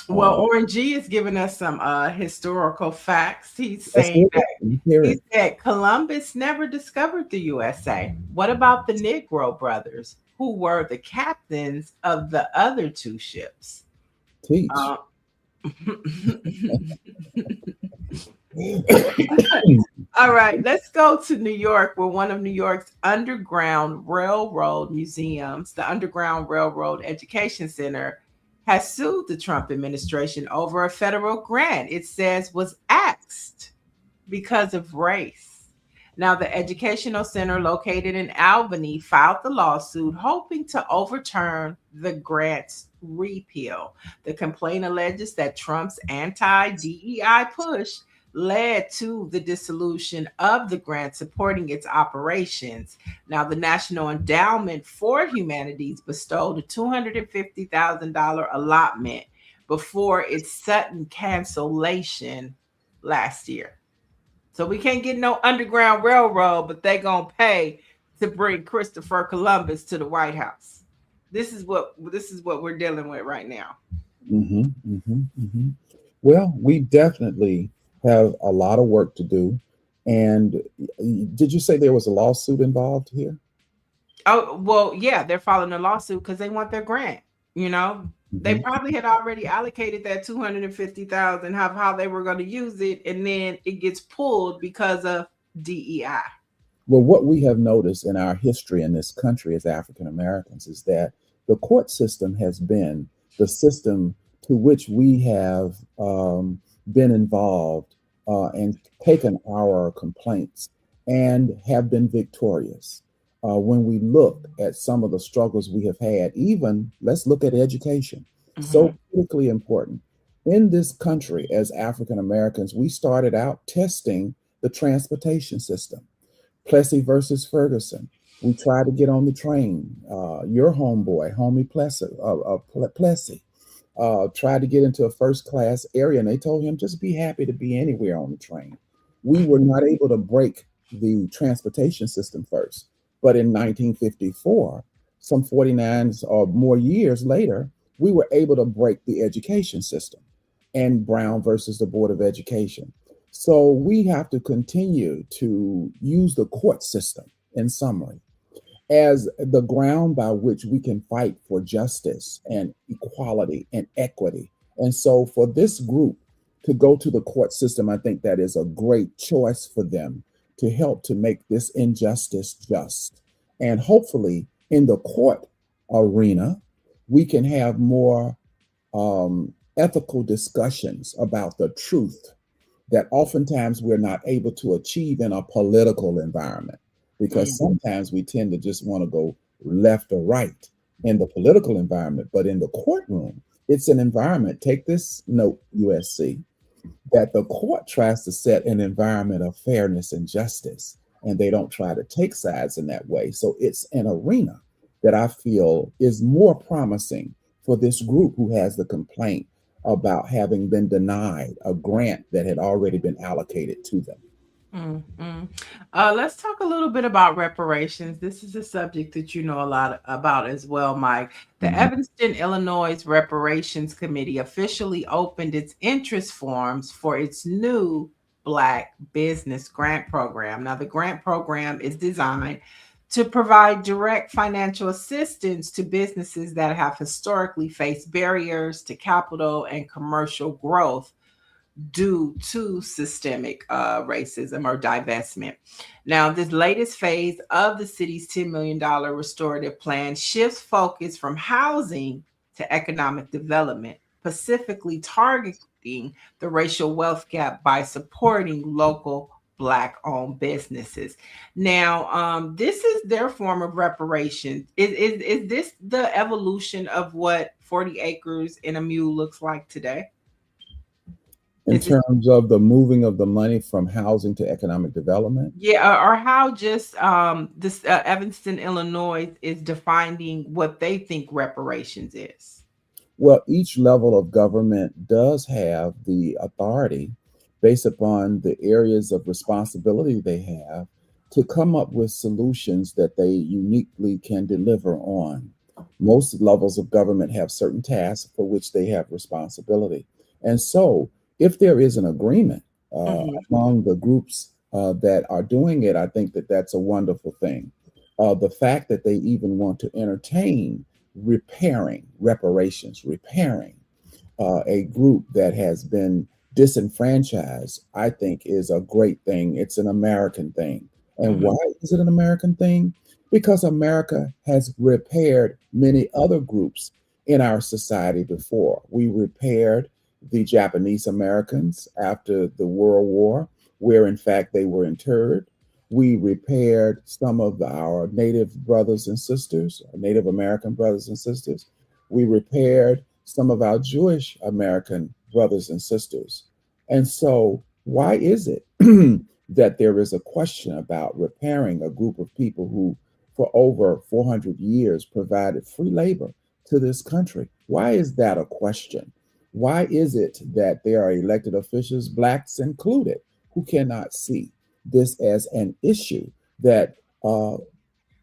Well, Orange G is giving us some historical facts. He's saying that Columbus never discovered the USA. What about the Negro brothers, who were the captains of the other two ships? Teach. All right, let's go to New York, where one of New York's Underground Railroad museums, the Underground Railroad Education Center, has sued the Trump administration over a federal grant it says was axed because of race. Now, the educational center located in Albany filed the lawsuit hoping to overturn the grant's repeal. The complaint alleges that Trump's anti-DEI push led to the dissolution of the grant supporting its operations. Now, the National Endowment for Humanities bestowed a $250,000 allotment before its sudden cancellation last year. So we can't get no Underground Railroad, but they gonna pay to bring Christopher Columbus to the White House. This is what we're dealing with right now. hmm hmm hmm Well, we definitely have a lot of work to do. And did you say there was a lawsuit involved here? Oh, well, yeah, they're filing a lawsuit because they want their grant. You know, they hmm probably had already allocated that 250,000, how they were going to use it, and then it gets pulled because of DEI. Well, what we have noticed in our history in this country as African Americans is that the court system has been the system to which we have been involved and taken our complaints and have been victorious. When we look at some of the struggles we have had, even let's look at education, so Hmm. critically important. In this country, as African Americans, we started out testing the transportation system. Plessy versus Ferguson. We tried to get on the train. Your homeboy, homie Plessy, tried to get into a first class area, and they told him just be happy to be anywhere on the train. We were not able to break the transportation system first, but in 1954, some 49 or more years later, we were able to break the education system and Brown versus the Board of Education. So we have to continue to use the court system, in summary, as the ground by which we can fight for justice and equality and equity. And so for this group to go to the court system, I think that is a great choice for them to help to make this injustice just. And hopefully in the court arena, we can have more ethical discussions about the truth that oftentimes we're not able to achieve in a political environment, because sometimes we tend to just want to go left or right in the political environment. But in the courtroom, it's an environment. Take this note, USC, that the court tries to set an environment of fairness and justice, and they don't try to take sides in that way. So it's an arena that I feel is more promising for this group who has the complaint about having been denied a grant that had already been allocated to them. Mm-hmm. Let's talk a little bit about reparations. This is a subject that you know a lot about as well, Mike. The Mhm. Evanston, Illinois Reparations Committee officially opened its interest forms for its new Black Business Grant Program. Now, the grant program is designed to provide direct financial assistance to businesses that have historically faced barriers to capital and commercial growth due to systemic racism or divestment. Now, this latest phase of the city's $10 million restorative plan shifts focus from housing to economic development, specifically targeting the racial wealth gap by supporting local Black owned businesses. Now, this is their form of reparation. Is this the evolution of what 40 acres in a mule looks like today? In Is this terms of the moving of the money from housing to economic development, Yeah, or how just this Evanston, Illinois is defining what they think reparations is. well, each level of government does have the authority based upon the areas of responsibility they have to come up with solutions that they uniquely can deliver on. Most levels of government have certain tasks for which they have responsibility. And so, if there is an agreement Mhm. among the groups that are doing it, I think that that's a wonderful thing. The fact that they even want to entertain repairing a group that has been disenfranchised, I think is a great thing. It's an American thing. And Mhm. why is it an American thing? Because America has repaired many other groups in our society before. We repaired the Japanese Americans after the World War, where in fact they were interred. We repaired some of our Native brothers and sisters, Native American brothers and sisters. We repaired some of our Jewish American brothers and sisters. And so, why is it that there is a question about repairing a group of people who, for over 400 years, provided free labor to this country? Why is that a question? Why is it that there are elected officials, Blacks included, who cannot see this as an issue that,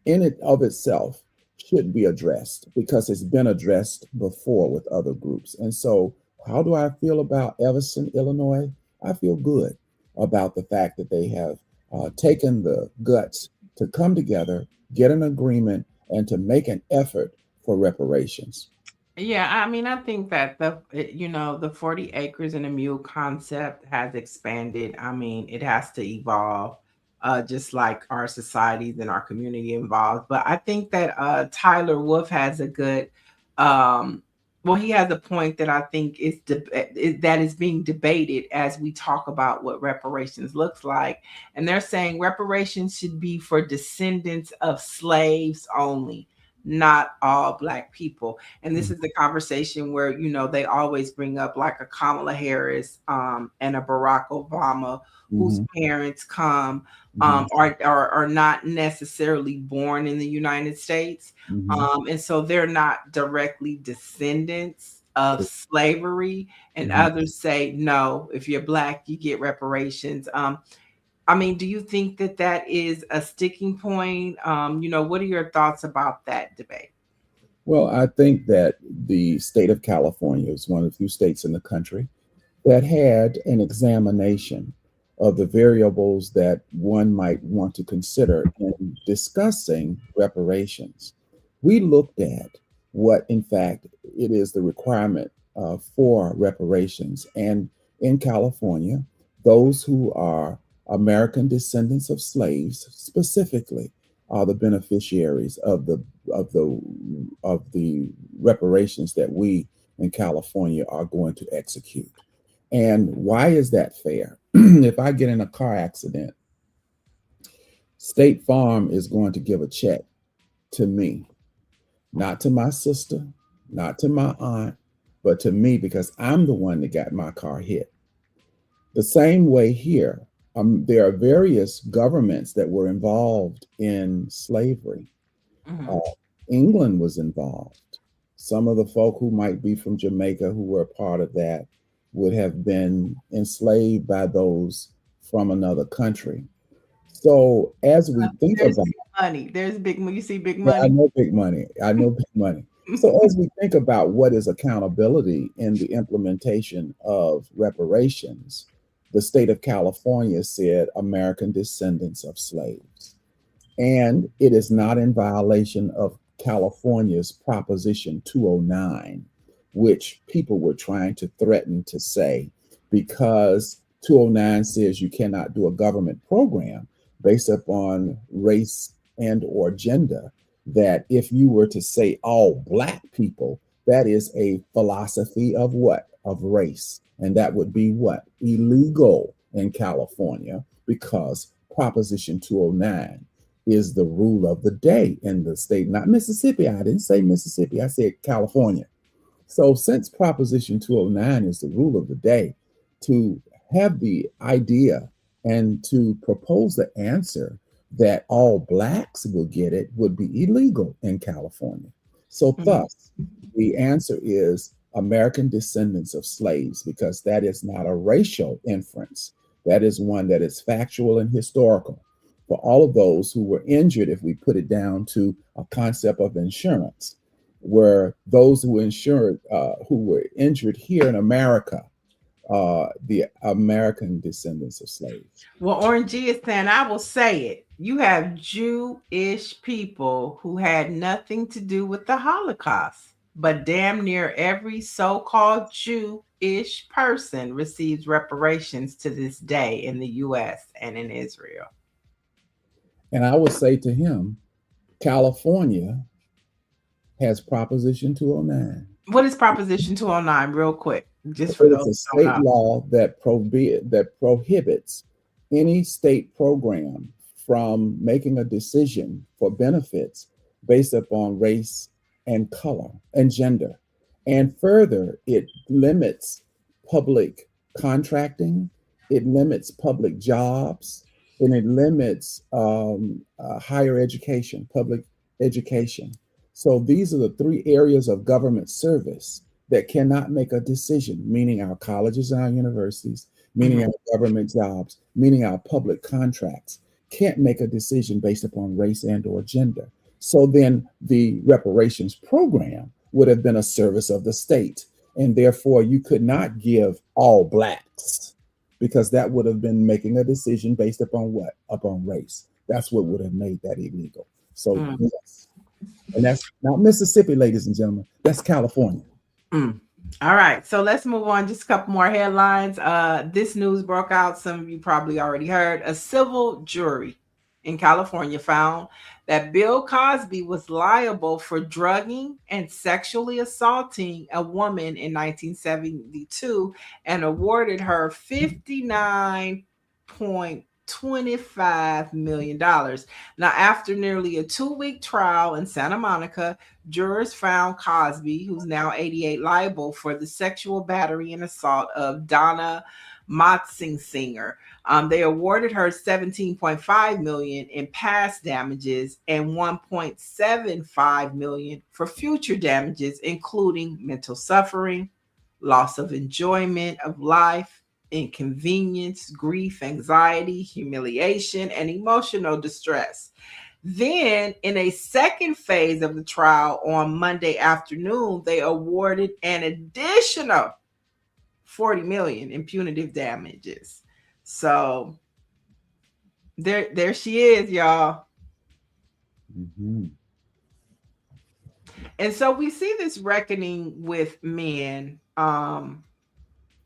in it of itself, should be addressed because it's been addressed before with other groups. And so, how do I feel about Evanston, Illinois? I feel good about the fact that they have taken the guts to come together, get an agreement, and to make an effort for reparations. Yeah, I mean, I think that the 40 acres and a mule concept has expanded. I mean, it has to evolve, just like our societies and our community evolves. But I think that Tyler Wolf has a good, well, he has a point that I think that is being debated as we talk about what reparations looks like. And they're saying reparations should be for descendants of slaves only, not all Black people. And this is the conversation where, they always bring up like a Kamala Harris and a Barack Obama, whose parents are not necessarily born in the United States. And so they're not directly descendants of slavery. And others say, no, if you're Black, you get reparations. I mean, do you think that that is a sticking point? What are your thoughts about that debate? Well, I think that the state of California is one of the few states in the country that had an examination of the variables that one might want to consider in discussing reparations. We looked at what, in fact, it is the requirement for reparations. And in California, those who are American descendants of slaves specifically are the beneficiaries of the reparations that we in California are going to execute. And why is that fair? If I get in a car accident, State Farm is going to give a check to me, not to my sister, not to my aunt, but to me because I'm the one that got my car hit. The same way here, there are various governments that were involved in slavery. England was involved. Some of the folk who might be from Jamaica who were a part of that would have been enslaved by those from another country. So as we think about money, there's big money. You see big money. money. I know big money. I know big money. So as we think about what is accountability in the implementation of reparations, the state of California said American descendants of slaves. And it is not in violation of California's Proposition 209, which people were trying to threaten to say, because 209 says you cannot do a government program based upon race and or gender, that if you were to say all Black people, that is a philosophy of what? Of race. And that would be what? Illegal in California, because Proposition 209 is the rule of the day in the state, not Mississippi. I didn't say Mississippi, I said California. So since Proposition 209 is the rule of the day, to have the idea and to propose the answer that all Blacks will get it would be illegal in California. So thus, the answer is American descendants of slaves, because that is not a racial inference. That is one that is factual and historical. For all of those who were injured, if we put it down to a concept of insurance, were those who were injured here in America, the American descendants of slaves. Well, Orange is saying, I will say it. You have Jewish people who had nothing to do with the Holocaust, but damn near every so-called Jewish person receives reparations to this day in the U.S. and in Israel. And I would say to him, California has Proposition 209. What is Proposition 209, real quick? Just for those. It's a state law that prohibits any state program from making a decision for benefits based upon race and color and gender. And further, it limits public contracting, it limits public jobs, and it limits higher education, public education. So these are the three areas of government service that cannot make a decision, meaning our colleges and our universities, meaning our government jobs, meaning our public contracts, can't make a decision based upon race and or gender. So then the reparations program would have been a service of the state. And therefore, you could not give all blacks, because that would have been making a decision based upon what? Upon race. That's what would have made that illegal. So, yes. And that's not Mississippi, ladies and gentlemen. That's California. All right, so let's move on. Just a couple more headlines. This news broke out. Some of you probably already heard. A civil jury in California found that Bill Cosby was liable for drugging and sexually assaulting a woman in 1972 and awarded her $59.25 million. Now, after nearly a 2-week trial in Santa Monica, jurors found Cosby, who's now 88, liable for the sexual battery and assault of Donna Motzingsinger. They awarded her $17.5 million in past damages and $1.75 million for future damages, including mental suffering, loss of enjoyment of life, inconvenience, grief, anxiety, humiliation, and emotional distress. Then, in a second phase of the trial on Monday afternoon, they awarded an additional $40 million in punitive damages. So there she is, y'all. And so we see this reckoning with men from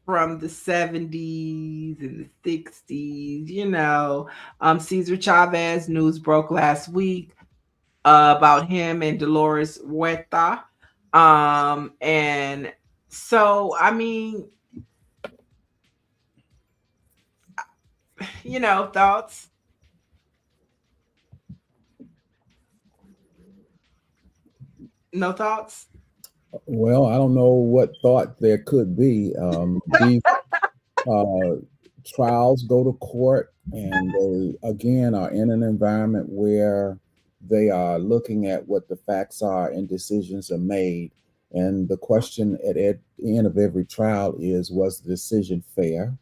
the 70s and the 60s. You know, Cesar Chavez, news broke last week about him and Dolores Huerta. And so, I mean, you know, thoughts? No thoughts? Well, I don't know what thought there could be. These trials go to court, and they, again, are in an environment where they are looking at what the facts are and decisions are made. And the question at the end of every trial is, was the decision fair?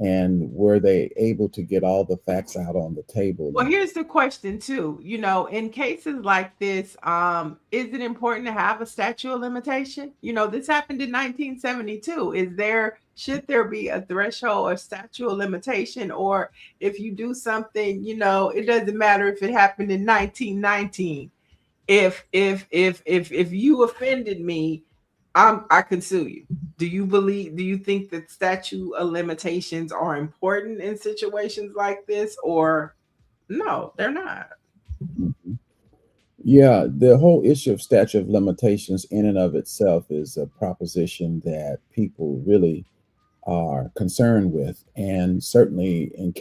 And were they able to get all the facts out on the table? Well, here's the question too. You know, in cases like this, is it important to have a statute of limitation? You know, this happened in 1972. Should there be a threshold or statute of limitation? Or if you do something, you know, it doesn't matter if it happened in 1919. If you offended me, I can sue you. Do you think that statute of limitations are important in situations like this, or no, they're not? Yeah, the whole issue of statute of limitations in and of itself is a proposition that people really are concerned with. And certainly in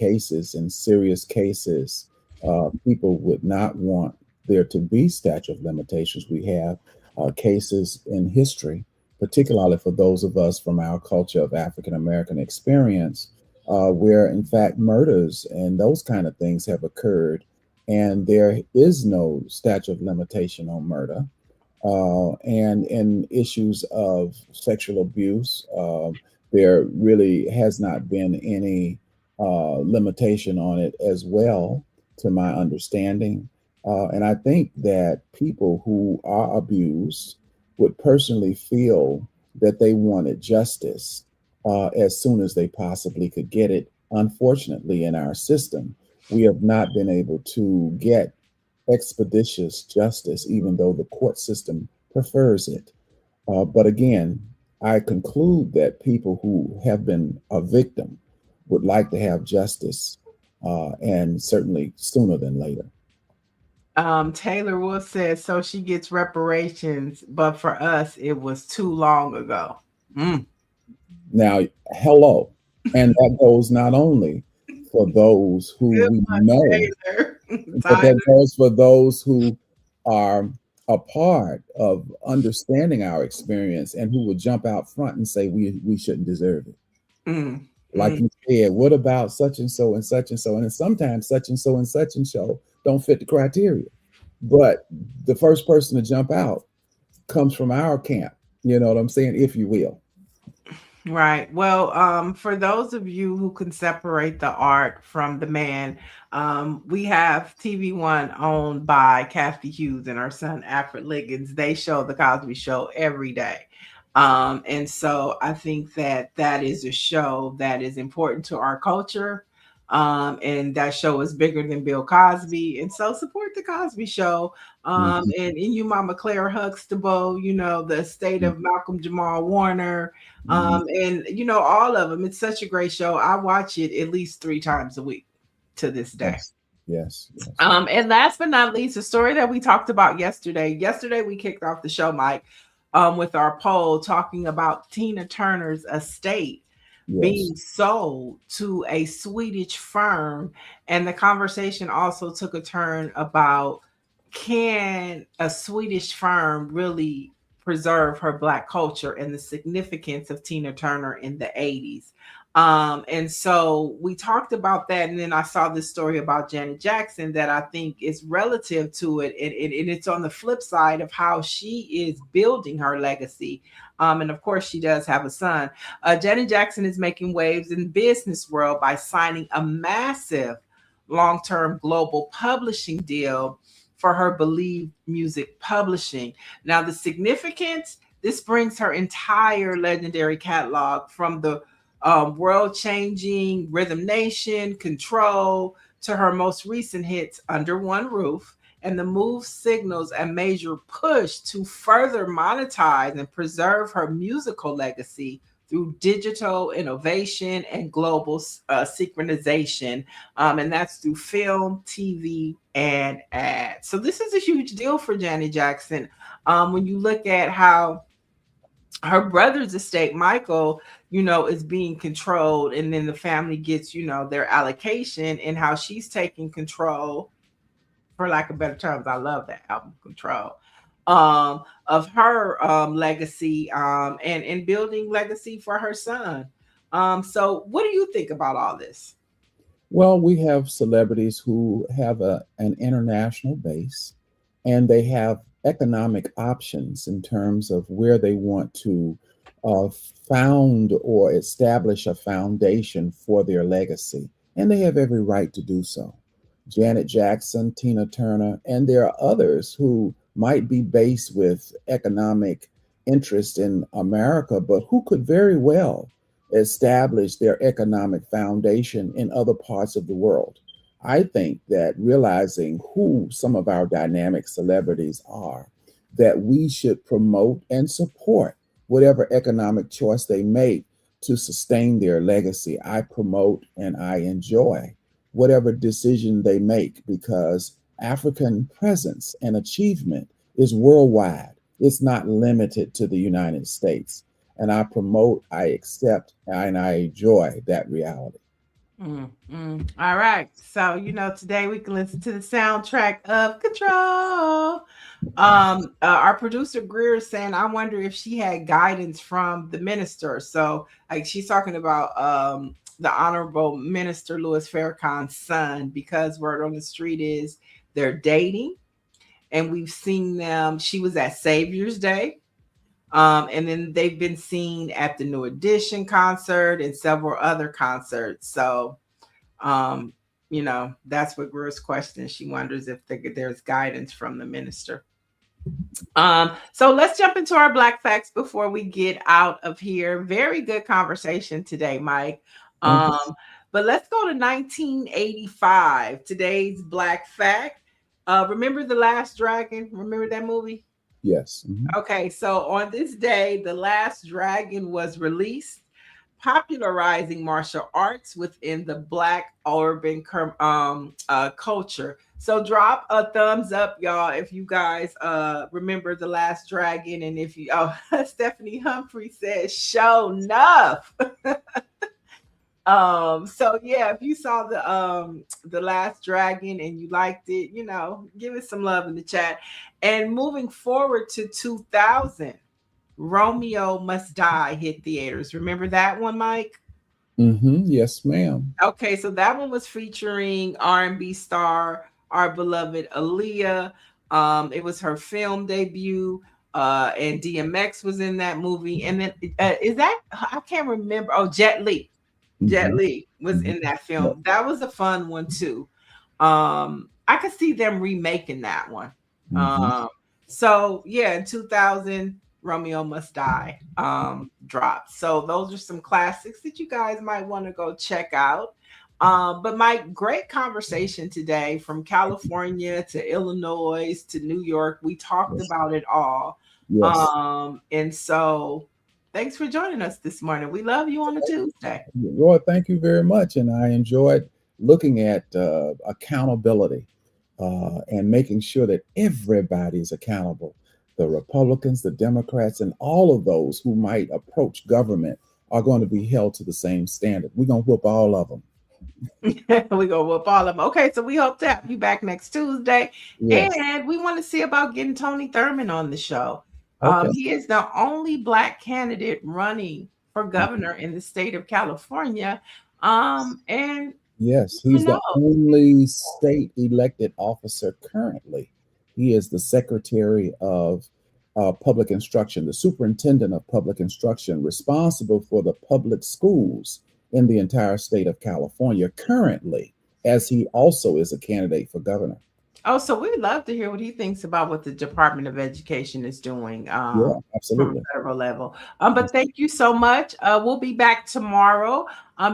serious cases, people would not want there to be statute of limitations. We have cases in history, particularly for those of us from our culture of African American experience, where in fact murders and those kind of things have occurred, and there is no statute of limitation on murder. And in issues of sexual abuse, there really has not been any limitation on it as well, to my understanding. And I think that people who are abused would personally feel that they wanted justice as soon as they possibly could get it. Unfortunately, in our system, we have not been able to get expeditious justice, even though the court system prefers it. But again, I conclude that people who have been a victim would like to have justice, and certainly sooner than later. Taylor Wolf says, so she gets reparations, but for us, it was too long ago. Now, hello. And that goes not only for those who we know, but that goes for those who are a part of understanding our experience and who would jump out front and say we shouldn't deserve it. Like you said, what about such and so and such and so? And sometimes such and so and such and so don't fit the criteria. But the first person to jump out comes from our camp, you know what I'm saying, if you will. Right. Well, for those of you who can separate the art from the man, we have TV1 owned by Kathy Hughes and her son Alfred Liggins. They show the Cosby Show every day. And so I think that that is a show that is important to our culture. And that show is bigger than Bill Cosby. And so support the Cosby Show. Mhm, And you, Mama Claire Huxtable, you know, the estate of Malcolm Jamal Warner, mhm. and you know, all of them. It's such a great show. I watch it at least 3 times a week to this day. Yes, yes, yes. And last but not least, the story that we talked about yesterday. Yesterday we kicked off the show, Mike, with our poll talking about Tina Turner's estate Yes. being sold to a Swedish firm. And the conversation also took a turn about, can a Swedish firm really preserve her Black culture and the significance of Tina Turner in the 80s? And so we talked about that. And then I saw this story about Janet Jackson that I think is relative to it. And it's on the flip side of how she is building her legacy. And of course, she does have a son. Janet Jackson is making waves in the business world by signing a massive long-term global publishing deal for her Believe Music Publishing. Now, the significance, this brings her entire legendary catalog from the world-changing Rhythm Nation, Control, to her most recent hits, Under One Roof. And the move signals a major push to further monetize and preserve her musical legacy through digital innovation and global synchronization. And that's through film, TV, and ads. So this is a huge deal for Janet Jackson. When you look at how her brother's estate, Michael, you know, is being controlled, and then the family gets, you know, their allocation, and how she's taking control, for lack of better terms, I love that album, Control, of her legacy, and building legacy for her son. So what do you think about all this? Well, we have celebrities who have an international base and they have economic options in terms of where they want to uh, found or establish a foundation for their legacy. And they have every right to do so. Janet Jackson, Tina Turner, and there are others who might be based with economic interest in America, but who could very well establish their economic foundation in other parts of the world. I think that realizing who some of our dynamic celebrities are, that we should promote and support whatever economic choice they make to sustain their legacy. I promote and I enjoy whatever decision they make because African presence and achievement is worldwide. It's not limited to the United States. And I promote, I accept, and I enjoy that reality. All right. So, you know, today we can listen to the soundtrack of Control. Our producer Greer is saying, I wonder if she had guidance from the minister. So, like, she's talking about the Honorable Minister Louis Farrakhan's son, because word on the street is they're dating, and we've seen them. She was at Savior's Day. And then they've been seen at the New Edition concert and several other concerts. So, um, you know, that's what Greer's question. She wonders if there's guidance from the minister. So let's jump into our Black facts before we get out of here. Very good conversation today, Mike. Thank you. But let's go to 1985. Today's Black fact. Remember The Last Dragon? Remember that movie? Yes. Mhm. Okay, so on this day, The Last Dragon was released, popularizing martial arts within the Black urban culture. So drop a thumbs up, y'all, if you guys remember The Last Dragon. And if you, Stephanie Humphrey says, show enough. So yeah, if you saw the Last Dragon and you liked it, you know, give it some love in the chat. And moving forward to 2000, Romeo Must Die hit theaters. Remember that one, Mike? Yes, ma'am. Okay, so that one was featuring R&B star, our beloved Aaliyah. It was her film debut. and DMX was in that movie. And then is that, I can't remember. Oh, Jet Li. Jet Li was in that film. That was a fun one too. I could see them remaking that one. So yeah, in 2000, Romeo Must Die dropped. So those are some classics that you guys might want to go check out. But my great conversation today, from California to Illinois to New York, we talked about it all. And so thanks for joining us this morning. We love you on a Tuesday. Roy, thank you very much. And I enjoyed looking at accountability and making sure that everybody is accountable. The Republicans, the Democrats, and all of those who might approach government are going to be held to the same standard. We're going to whoop all of them. We're gonna whoop all of them. Okay, so we hope to have you back next Tuesday. Yes. And we want to see about getting Tony Thurman on the show. Okay. He is the only Black candidate running for governor in the state of California. And yes, he's the only state elected officer currently. He is the Secretary of Public Instruction, the Superintendent of Public Instruction, responsible for the public schools in the entire state of California currently, as he also is a candidate for governor. Oh, so we'd love to hear what he thinks about what the Department of Education is doing yeah, absolutely. from a federal level. But thank you so much. We'll be back tomorrow.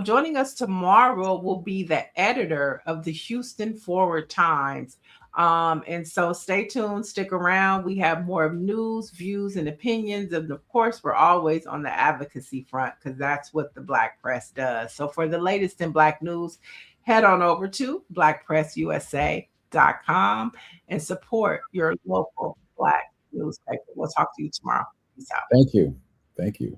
Joining us tomorrow will be the editor of the Houston Forward Times. And so stay tuned, stick around. We have more news, views, and opinions. And of course, we're always on the advocacy front because that's what the Black Press does. So for the latest in Black news, head on over to blackpressusa.com and support your local Black newspaper. We'll talk to you tomorrow. Peace out. Thank you. Thank you.